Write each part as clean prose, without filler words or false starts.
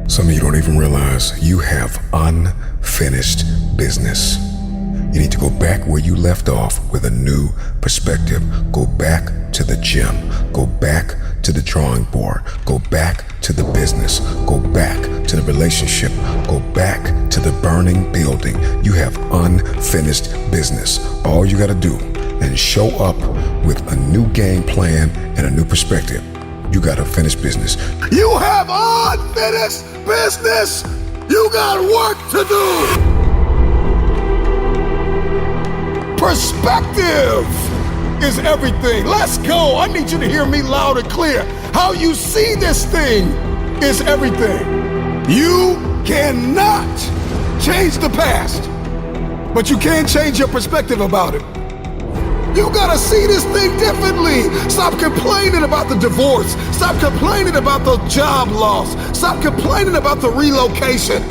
Some of you don't even realize you have unfinished business. You need to go back where you left off with a new perspective. Go back to the gym. Go back to the drawing board. Go back to the business. Go back to the relationship. Go back to the burning building. You have unfinished business. All you gotta do is show up with a new game plan and a new perspective. You got unfinished business. You have unfinished business. You got work to do. Perspective is everything. Let's go. I need you to hear me loud and clear. How you see this thing is everything. You cannot change the past, but you can change your perspective about it. You gotta see this thing differently. Stop complaining about the divorce. Stop complaining about the job loss. Stop complaining about the relocation.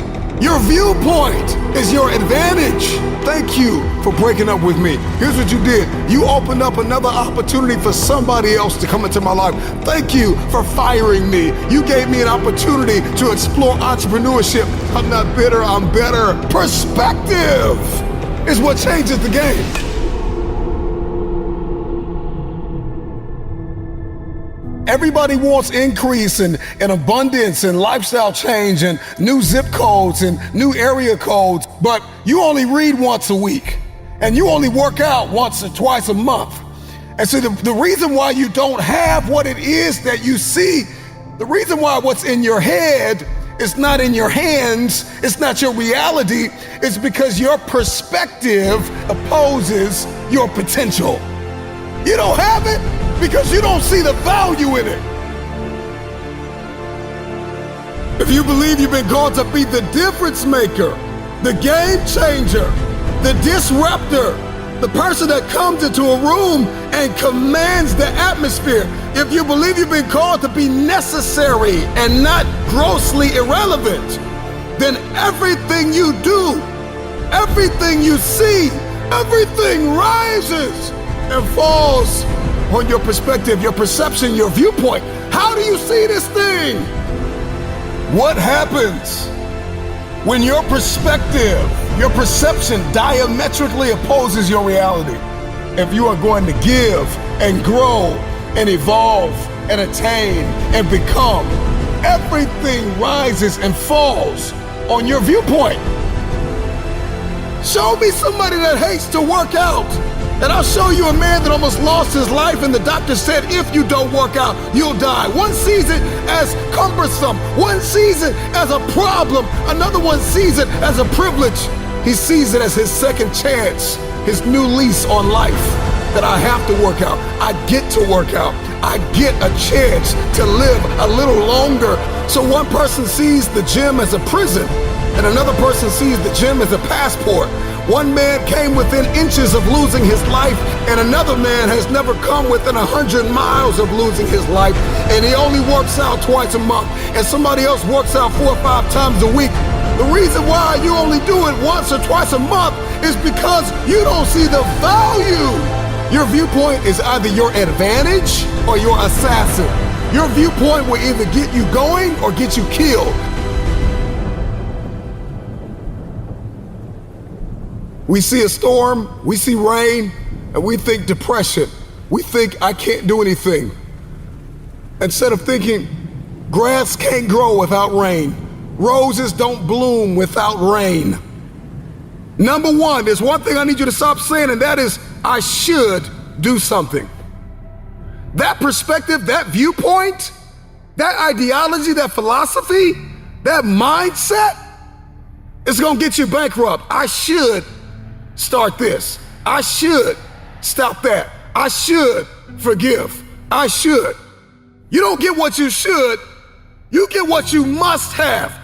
Your viewpoint is your advantage. Thank you for breaking up with me. Here's what you did. You opened up another opportunity for somebody else to come into my life. Thank you for firing me. You gave me an opportunity to explore entrepreneurship. I'm not bitter, I'm better. Perspective is what changes the game. Everybody wants increase and abundance and lifestyle change and new zip codes and new area codes, but you only read once a week and you only work out once or twice a month. And so the reason why you don't have what it is that you see, the reason why what's in your head is not in your hands, it's not your reality, it's because your perspective opposes your potential. You don't have it because you don't see the value in it. If you believe you've been called to be the difference maker, the game changer, the disruptor, the person that comes into a room and commands the atmosphere, if you believe you've been called to be necessary and not grossly irrelevant, then everything you do, everything you see, everything rises and falls on your perspective, your perception, your viewpoint. How do you see this thing? What happens when your perspective, your perception diametrically opposes your reality? If you are going to give and grow and evolve and attain and become, everything rises and falls on your viewpoint. Show me somebody that hates to work out, and I'll show you a man that almost lost his life and the doctor said, if you don't work out, you'll die. One sees it as cumbersome. One sees it as a problem. Another one sees it as a privilege. He sees it as his second chance, his new lease on life, that I have to work out. I get to work out. I get a chance to live a little longer. So one person sees the gym as a prison, and another person sees the gym as a passport. One man came within inches of losing his life, and another man has never come within 100 miles of losing his life, and he only works out twice a month, and somebody else works out 4 or 5 times a week. The reason why you only do it once or twice a month is because you don't see the value. Your viewpoint is either your advantage or your assassin. Your viewpoint will either get you going or get you killed. We see a storm, we see rain, and we think depression. We think I can't do anything. Instead of thinking grass can't grow without rain, roses don't bloom without rain. Number one, there's one thing I need you to stop saying, and that is, I should do something. That perspective, that viewpoint, that ideology, that philosophy, that mindset is gonna get you bankrupt. I should start this. I should stop that. I should forgive. I should. You don't get what you should, you get what you must have.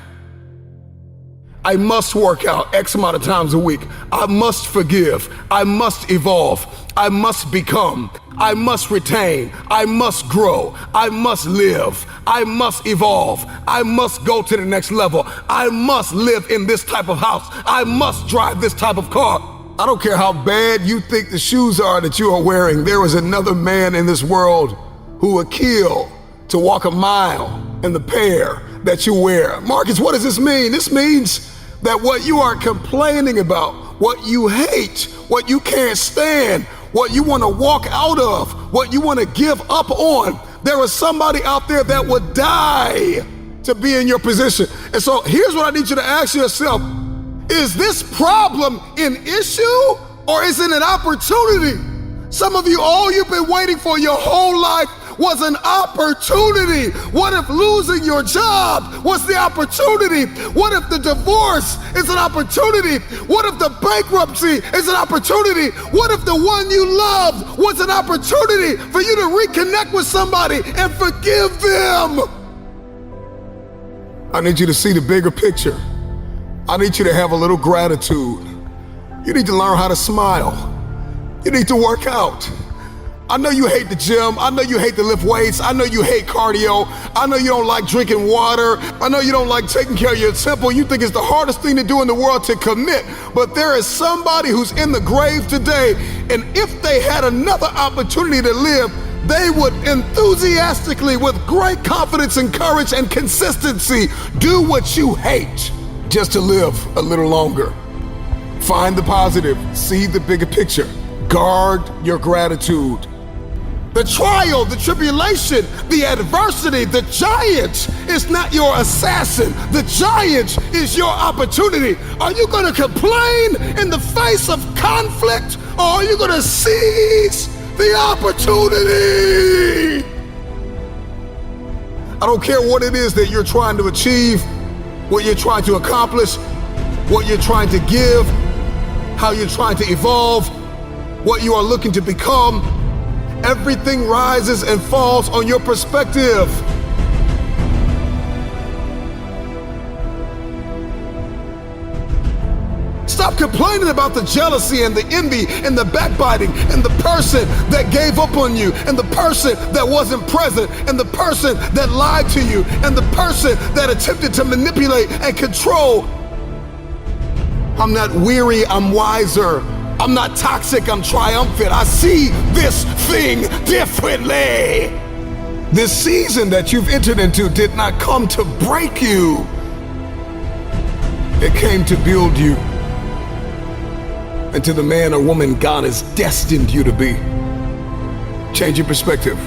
I must work out X amount of times a week. I must forgive. I must evolve. I must become. I must retain. I must grow. I must live. I must evolve. I must go to the next level. I must live in this type of house. I must drive this type of car. I don't care how bad you think the shoes are that you are wearing. There is another man in this world who would kill to walk a mile in the pair that you wear. Marcus, what does this mean? This means that what you are complaining about, what you hate, what you can't stand, what you want to walk out of, what you want to give up on, there is somebody out there that would die to be in your position. And so here's what I need you to ask yourself. Is this problem an issue or is it an opportunity? Some of you, all you've been waiting for your whole life was an opportunity. What if losing your job was the opportunity? What if the divorce is an opportunity? What if the bankruptcy is an opportunity? What if the one you loved was an opportunity for you to reconnect with somebody and forgive them? I need you to see the bigger picture. I need you to have a little gratitude. You need to learn how to smile. You need to work out. I know you hate the gym. I know you hate to lift weights. I know you hate cardio. I know you don't like drinking water. I know you don't like taking care of your temple. You think it's the hardest thing to do in the world to commit. But there is somebody who's in the grave today, and if they had another opportunity to live, they would enthusiastically, with great confidence and courage and consistency, do what you hate just to live a little longer. Find the positive. See the bigger picture. Guard your gratitude. The trial, the tribulation, the adversity, the giant is not your assassin. The giant is your opportunity. Are you going to complain in the face of conflict, or are you going to seize the opportunity? I don't care what it is that you're trying to achieve, what you're trying to accomplish, what you're trying to give, how you're trying to evolve, what you are looking to become. Everything rises and falls on your perspective. Stop complaining about the jealousy and the envy and the backbiting and the person that gave up on you and the person that wasn't present and the person that lied to you and the person that attempted to manipulate and control. I'm not weary, I'm wiser. I'm not toxic, I'm triumphant. I see this thing differently. This season that you've entered into did not come to break you. It came to build you into the man or woman God has destined you to be. Change your perspective.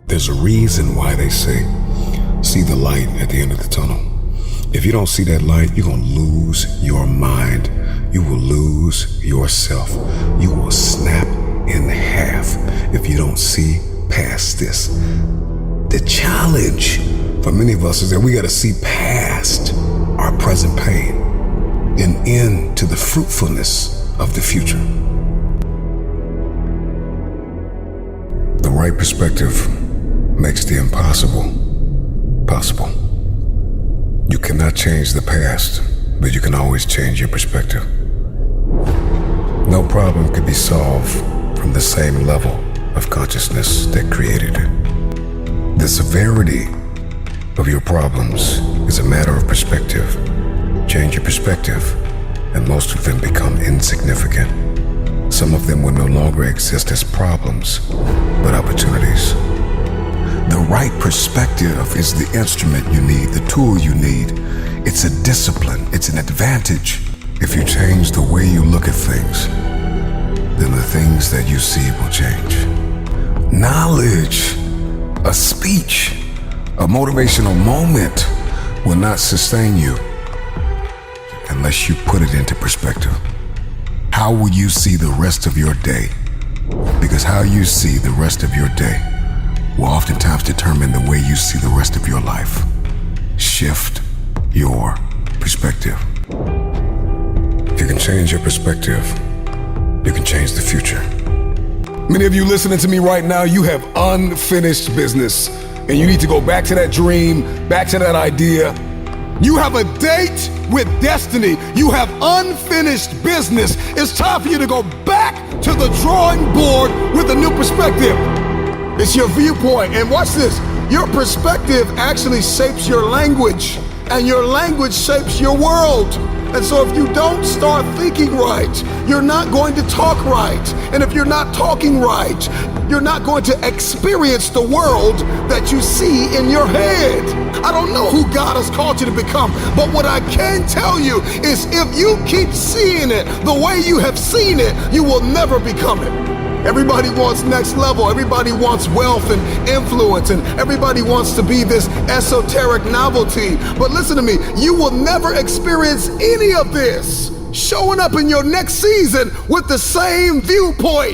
There's a reason why they say, see the light at the end of the tunnel. If you don't see that light, you're going to lose your mind. You will lose yourself. You will snap in half if you don't see past this. The challenge for many of us is that we got to see past our present pain and into the fruitfulness of the future. The right perspective makes the impossible possible. You cannot change the past, but you can always change your perspective. No problem can be solved from the same level of consciousness that created it. The severity of your problems is a matter of perspective. Change your perspective, and most of them become insignificant. Some of them will no longer exist as problems, but opportunities. The right perspective is the instrument you need, the tool you need. It's a discipline, it's an advantage. If you change the way you look at things, then the things that you see will change. Knowledge, a speech, a motivational moment will not sustain you unless you put it into perspective. How will you see the rest of your day? Because how you see the rest of your day will oftentimes determine the way you see the rest of your life. Shift your perspective. If you can change your perspective, you can change the future. Many of you listening to me right now, you have unfinished business, and you need to go back to that dream, back to that idea. You have a date with destiny. You have unfinished business. It's time for you to go back to the drawing board with a new perspective. It's your viewpoint. And watch this. Your perspective actually shapes your language, and your language shapes your world. And so if you don't start thinking right, you're not going to talk right. And if you're not talking right, you're not going to experience the world that you see in your head. I don't know who God has called you to become, but what I can tell you is if you keep seeing it the way you have seen it, you will never become it. Everybody wants next level. Everybody wants wealth and influence, and everybody wants to be this esoteric novelty. But listen to me, you will never experience any of this showing up in your next season with the same viewpoint.